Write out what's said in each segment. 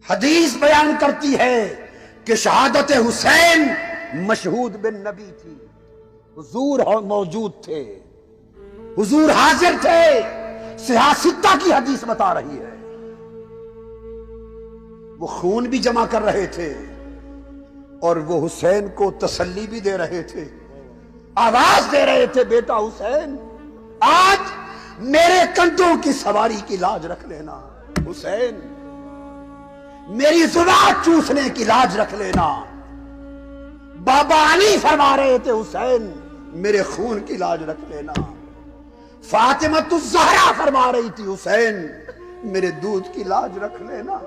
حدیث بیان کرتی ہے کہ شہادت حسین مشہود بن نبی تھی، حضور موجود تھے، حضور حاضر تھے، سیاستہ کی حدیث بتا رہی ہے۔ وہ خون بھی جمع کر رہے تھے اور وہ حسین کو تسلی بھی دے رہے تھے، آواز دے رہے تھے، بیٹا حسین آج میرے کندھوں کی سواری کی لاج رکھ لینا، حسین میری زبان چوسنے کی لاج رکھ لینا۔ بابا علی فرما رہے تھے، حسین میرے خون کی لاج رکھ لینا۔ فاطمہ الزہرا فرما رہی تھی، حسین میرے دودھ کی لاج رکھ لینا،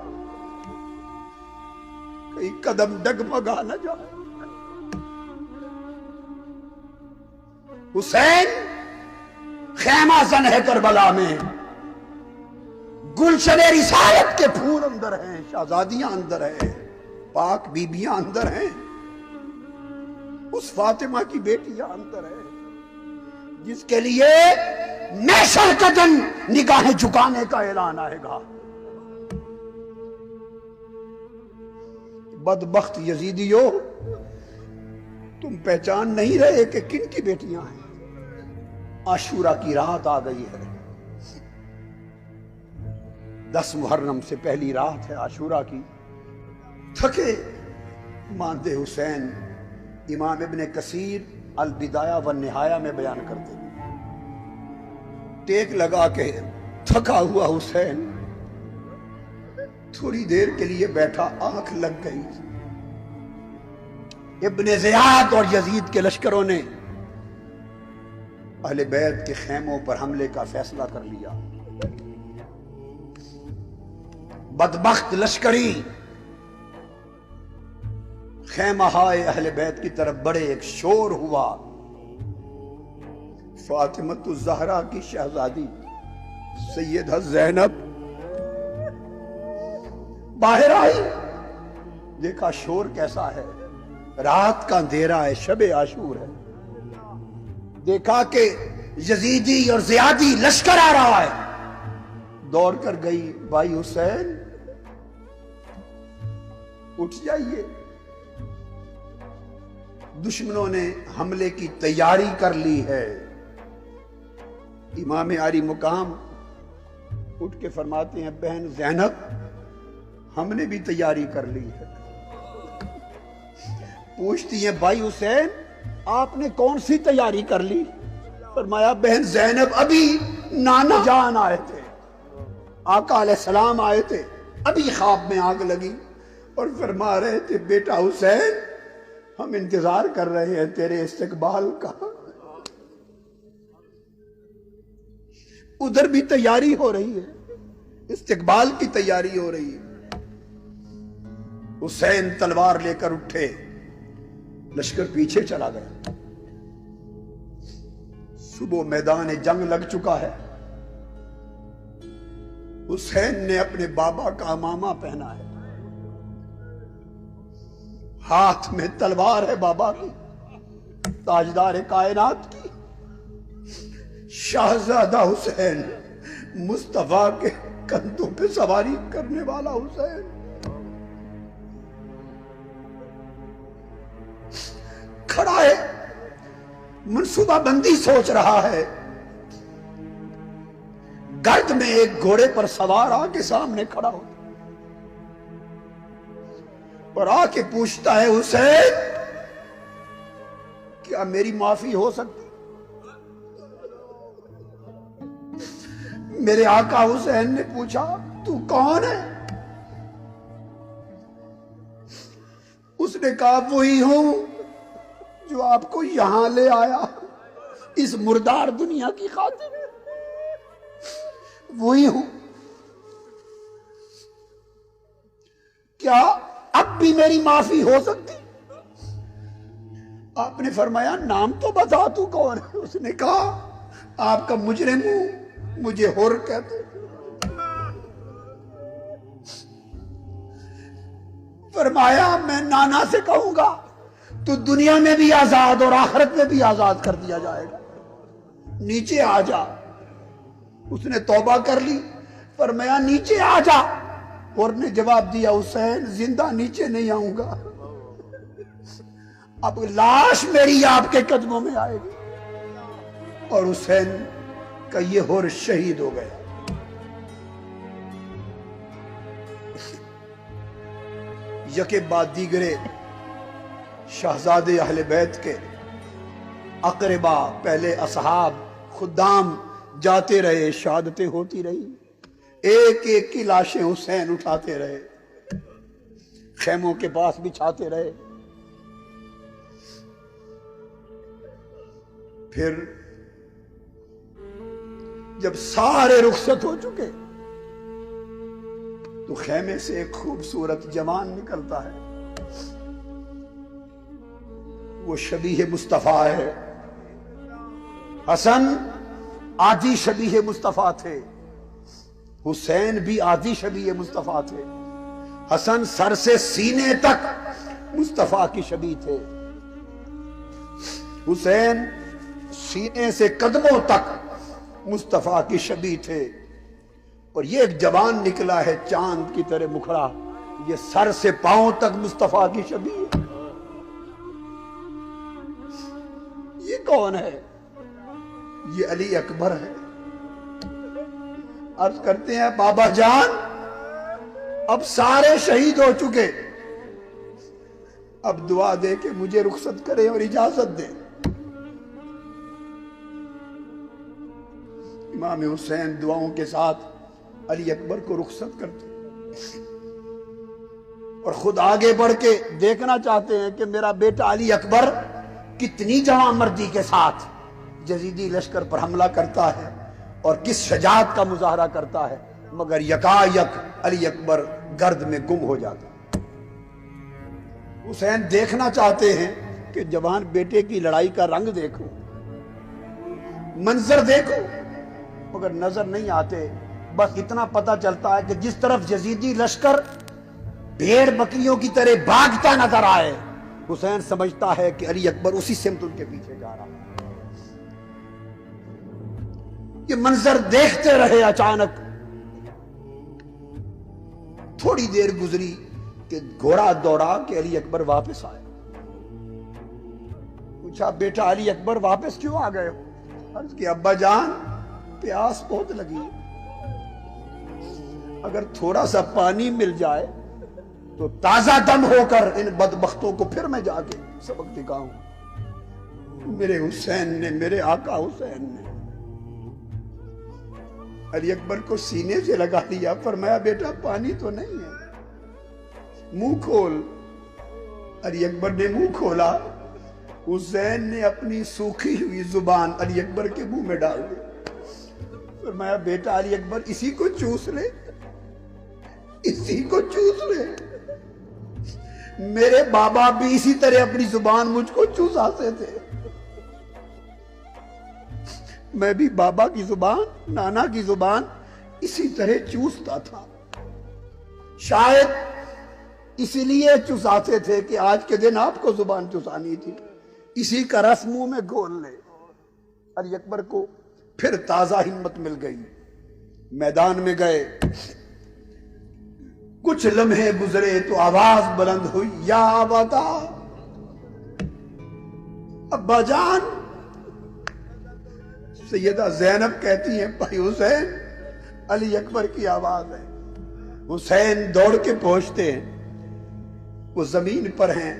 کئی قدم ڈگمگا نہ جائے۔ حسین خیمہ زن ہے کربلا میں، گلشن رسالت کے پھول اندر ہیں، شہزادیاں اندر ہیں، پاک بیبیاں اندر ہیں، اس فاطمہ کی بیٹیاں اندر ہیں جس کے لیے محشر کا دن نگاہیں جھکانے کا اعلان آئے گا۔ بدبخت یزیدیو، تم پہچان نہیں رہے کہ کن کی بیٹیاں ہیں۔ عاشورہ کی رات آ گئی ہے، 10 محرم سے پہلی رات ہے عاشورہ کی۔ تھکے ماندے حسین امام ابن کثیر البدایہ والنہایہ میں بیان کرتے ہیں، ٹیک لگا کے تھکا ہوا حسین تھوڑی دیر کے لیے بیٹھا، آنکھ لگ گئی۔ ابن زیاد اور یزید کے لشکروں نے اہل بیت کے خیموں پر حملے کا فیصلہ کر لیا۔ بدبخت لشکری خیمہ ہائے اہل بیت کی طرف بڑے، ایک شور ہوا۔ فاطمہ الزہرا کی شہزادی سیدہ زینب باہر آئی، دیکھا شور کیسا ہے، رات کا اندھیرا ہے، شب عاشور ہے۔ دیکھا کہ یزیدی اور زیادی لشکر آ رہا ہے، دوڑ کر گئی، بھائی حسین اٹھ جائیے، دشمنوں نے حملے کی تیاری کر لی ہے۔ امام عالی مقام اٹھ کے فرماتے ہیں، بہن زینب ہم نے بھی تیاری کر لی ہے۔ پوچھتی ہیں، بھائی حسین آپ نے کون سی تیاری کر لی؟ فرمایا، بہن زینب ابھی نانا جان آئے تھے، آقا علیہ السلام آئے تھے، ابھی خواب میں آگ لگی اور فرما رہے تھے، بیٹا حسین ہم انتظار کر رہے ہیں تیرے استقبال کا۔ ادھر بھی تیاری ہو رہی ہے، استقبال کی تیاری ہو رہی ہے۔ حسین تلوار لے کر اٹھے، لشکر پیچھے چلا گیا۔ صبح میدان جنگ لگ چکا ہے، حسین نے اپنے بابا کا امامہ پہنا ہے، ہاتھ میں تلوار ہے بابا کی، تاجدار کائنات کی۔ شہزادہ حسین، مصطفیٰ کے کندھوں پہ سواری کرنے والا حسین، کھڑا ہے، منصوبہ بندی سوچ رہا ہے۔ گرد میں ایک گھوڑے پر سوار آ کے سامنے کھڑا ہوتا اور آ کے پوچھتا ہے، حسین کیا میری معافی ہو سکتی؟ میرے آقا حسین نے پوچھا، تو کون ہے؟ اس نے کہا، وہی ہوں جو آپ کو یہاں لے آیا اس مردار دنیا کی خاطر، وہی ہوں۔ کیا اب بھی میری معافی ہو سکتی؟ آپ نے فرمایا، نام تو بتا تو کون ہے؟ اس نے کہا، آپ کا مجرم ہوں، مجھے حر کہتے۔ فرمایا، میں نانا سے کہوں گا تو دنیا میں بھی آزاد اور آخرت میں بھی آزاد کر دیا جائے گا، نیچے آ جا۔ اس نے توبہ کر لی، فرمایا نیچے آ جا، اور نے جواب دیا حسین زندہ نیچے نہیں آؤں گا، اب لاش میری آپ کے قدموں میں آئے گی۔ اور حسین کا یہ ہور شہید ہو گیا۔ یکے بعد دیگرے شہزادے اہل بیت کے اقربا، پہلے اصحاب، خدام جاتے رہے، شہادتیں ہوتی رہی، ایک ایک کی لاشیں حسین اٹھاتے رہے، خیموں کے پاس بچھاتے رہے۔ پھر جب سارے رخصت ہو چکے تو خیمے سے ایک خوبصورت جوان نکلتا ہے، وہ شبیہ مصطفیٰ ہے۔ حسن آدھی شبیہ مصطفیٰ تھے، حسین بھی آدھی شبیہ مصطفیٰ تھے۔ حسن سر سے سینے تک مصطفیٰ کی شبیہ تھے، حسین سینے سے قدموں تک مصطفیٰ کی شبیہ تھے۔ اور یہ ایک جوان نکلا ہے چاند کی طرح مکھڑا، یہ سر سے پاؤں تک مصطفیٰ کی شبیہ ہے۔ یہ کون ہے؟ یہ علی اکبر ہے۔ عرض کرتے ہیں بابا جان اب سارے شہید ہو چکے، اب دعا دے کہ مجھے رخصت کرے اور اجازت دے۔ امام حسین دعاؤں کے ساتھ علی اکبر کو رخصت کرتے اور خود آگے بڑھ کے دیکھنا چاہتے ہیں کہ میرا بیٹا علی اکبر کتنی جوان مردی کے ساتھ یزیدی لشکر پر حملہ کرتا ہے اور کس شجاعت کا مظاہرہ کرتا ہے، مگر یکایک علی اکبر گرد میں گم ہو جاتا ہے۔ حسین دیکھنا چاہتے ہیں کہ جوان بیٹے کی لڑائی کا رنگ دیکھو، منظر دیکھو، مگر نظر نہیں آتے۔ بس اتنا پتا چلتا ہے کہ جس طرف یزیدی لشکر بھیڑ بکریوں کی طرح بھاگتا نظر آئے، حسین سمجھتا ہے کہ علی اکبر اسی سمت ان کے پیچھے جا رہا ہے۔ یہ منظر دیکھتے رہے، اچانک تھوڑی دیر گزری کہ گھوڑا دوڑا کہ علی اکبر واپس آئے۔ پوچھا بیٹا علی اکبر واپس کیوں آ گئے ہو؟ عرض کہ ابا جان پیاس بہت لگی، اگر تھوڑا سا پانی مل جائے تو تازہ دم ہو کر ان بدبختوں کو پھر میں جا کے سبق دکھاؤں۔ میرے حسین نے، میرے آقا حسین نے علی اکبر کو سینے سے لگا لیا، فرمایا بیٹا پانی تو نہیں ہے، منہ کھول۔ علی اکبر نے منہ کھولا، حسین نے اپنی سوکھی ہوئی زبان علی اکبر کے منہ میں ڈال دی، فرمایا بیٹا علی اکبر اسی کو چوس لے، اسی کو چوس لے۔ میرے بابا بھی اسی طرح اپنی زبان مجھ کو چوساتے تھے، میں بھی بابا کی زبان، نانا کی زبان اسی طرح چوستا تھا۔ شاید اسی لیے چوساتے تھے کہ آج کے دن آپ کو زبان چوسانی تھی، اسی کا رس منہ میں گھول لے۔ علی اکبر کو پھر تازہ ہمت مل گئی، میدان میں گئے۔ کچھ لمحے گزرے تو آواز بلند ہوئی، یا آبادا، ابا جان۔ سیدہ زینب کہتی ہیں بھائی حسین، علی اکبر کی آواز ہے۔ حسین دوڑ کے پہنچتے ہیں، وہ زمین پر ہیں،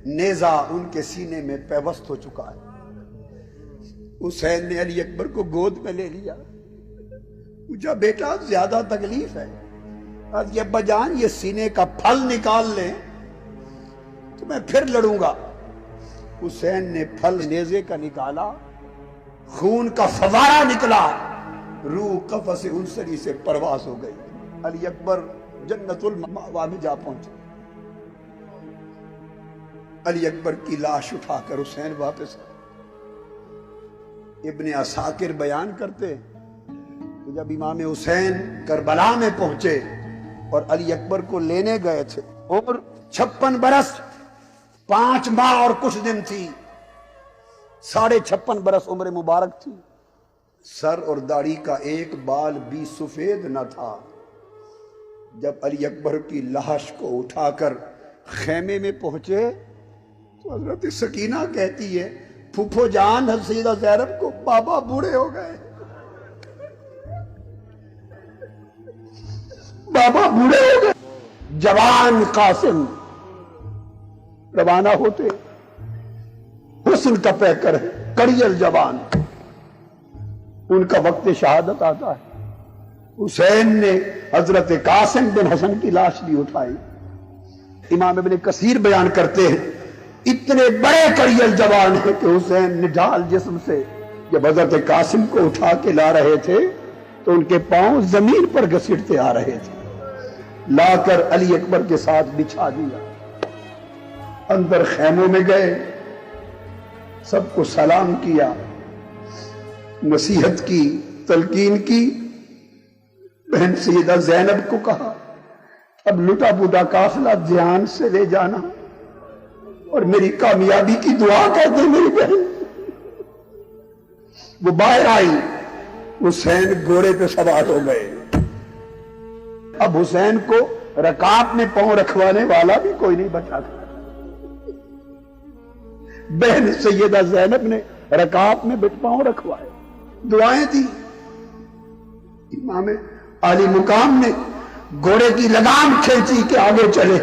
نیزہ ان کے سینے میں پیوست ہو چکا ہے۔ حسین نے علی اکبر کو گود میں لے لیا، پوچھا بیٹا زیادہ تکلیف ہے؟ کہ ابا جان یہ سینے کا پھل نکال لیں تو میں پھر لڑوں گا۔ حسین نے پھل نیزے کا نکالا، خون کا فوارہ نکلا، روح قفس انصری سے پرواز ہو گئی۔ علی اکبر جنت المأوی میں جا پہنچے۔ علی اکبر کی لاش اٹھا کر حسین واپس آئے۔ ابن عساکر بیان کرتے کہ جب امام حسین کربلا میں پہنچے اور علی اکبر کو لینے گئے تھے، عمر 56 برس 5 ماہ اور کچھ دن تھی، 56.5 برس عمر مبارک تھی، سر اور داڑھی کا ایک بال بھی سفید نہ تھا، جب علی اکبر کی لاش کو اٹھا کر خیمے میں پہنچے تو حضرت سکینہ کہتی ہے پھوپھو جان سیدہ زینب کو بابا بوڑھے ہو گئے، بابا بوڑھے ہو گئے۔ جوان قاسم روانہ ہوتے، حسن کا پیکر ہے، کڑیل جوان، ان کا وقت شہادت آتا ہے۔ حسین نے حضرت قاسم بن حسن کی لاش بھی اٹھائی۔ امام ابن کثیر بیان کرتے ہیں اتنے بڑے کڑیل جوان ہیں کہ حسین نڈھال جسم سے جب حضرت قاسم کو اٹھا کے لا رہے تھے تو ان کے پاؤں زمین پر گھسیٹتے آ رہے تھے، لا کر علی اکبر کے ساتھ بچھا دیا، اندر خیموں میں گئے، سب کو سلام کیا، نصیحت کی، تلقین کی۔ بہن سیدہ زینب کو کہا اب لٹا پوٹا قافلہ دھیان سے لے جانا اور میری کامیابی کی دعا کر دے میری بہن۔ وہ باہر آئی، حسین گھوڑے پہ سوار ہو گئے۔ اب حسین کو رکاب میں پاؤں رکھوانے والا بھی کوئی نہیں بچا تھا۔ بہن سیدہ زینب نے رکاب میں پاؤں رکھوائے، دعائیں دی۔ امام عالی مقام نے گھوڑے کی لگام کھینچی کہ آگے چلے،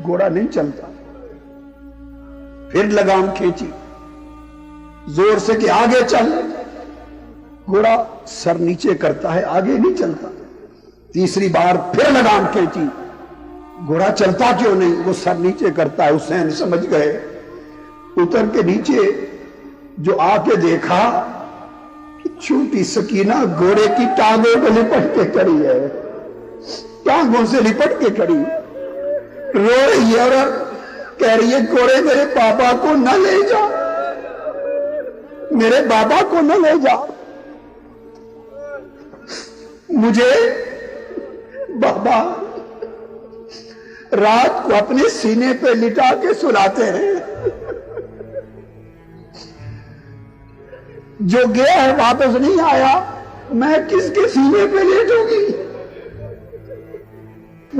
گھوڑا نہیں چلتا، پھر لگام کھینچی زور سے کہ آگے چل، گھوڑا سر نیچے کرتا ہے، آگے نہیں چلتا۔ تیسری بار پھر لگام کھینچی، گھوڑا چلتا کیوں نہیں، وہ سر نیچے کرتا ہے۔ حسین سمجھ گئے، اتر کے نیچے جو آ کے دیکھا کہ چھوٹی سکینہ گھوڑے کی ٹانگوں کو لپٹ کے کھڑی ہے، ٹانگوں سے لپٹ کے کھڑی، رو رہی ہے اور کہہ رہی ہے گھوڑے میرے بابا کو نہ لے جا، میرے بابا کو نہ لے جا، مجھے بابا رات کو اپنے سینے پہ لٹا کے سلاتے ہیں، جو گیا ہے واپس نہیں آیا، میں کس کے سینے پہ لیٹوں گی،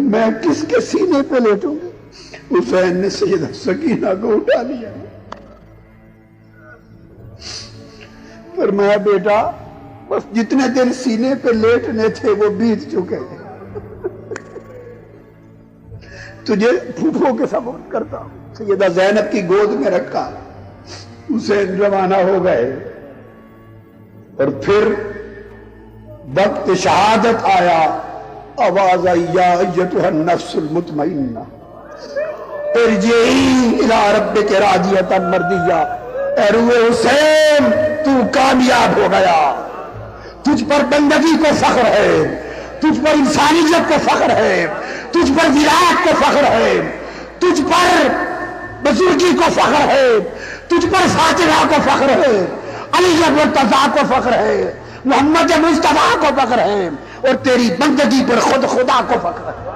میں کس کے سینے پہ لیٹوں گی۔ حسین نے سیدہ سکینہ کو اٹھا لیا، فرمایا بیٹا بس جتنے دن سینے پہ لیٹنے تھے وہ بیت چکے ہیں، تجھے پھوپھو کے سپورٹ کرتا ہوں۔ سیدہ زینب کی گود میں رکھا، حسین روانہ ہو گئے، اور پھر وقت شہادت آیا، آواز آئی یا ایتھا النفس المطمئنہ ارجعی الی ربک راضیۃ مرضیہ۔ اے روح حسین تو کامیاب ہو گیا، تجھ پر بندگی کو فخر ہے، تجھ پر انسانیت کو فخر ہے، تجھ پر ولایت کو فخر ہے، تجھ پر بزرگی کو فخر ہے، تجھ پر فاطمہ کو فخر ہے، علی مرتضیٰ کو فخر ہے، محمد مصطفیٰ کو فخر ہے، اور تیری بندگی پر خود خدا کو فخر ہے۔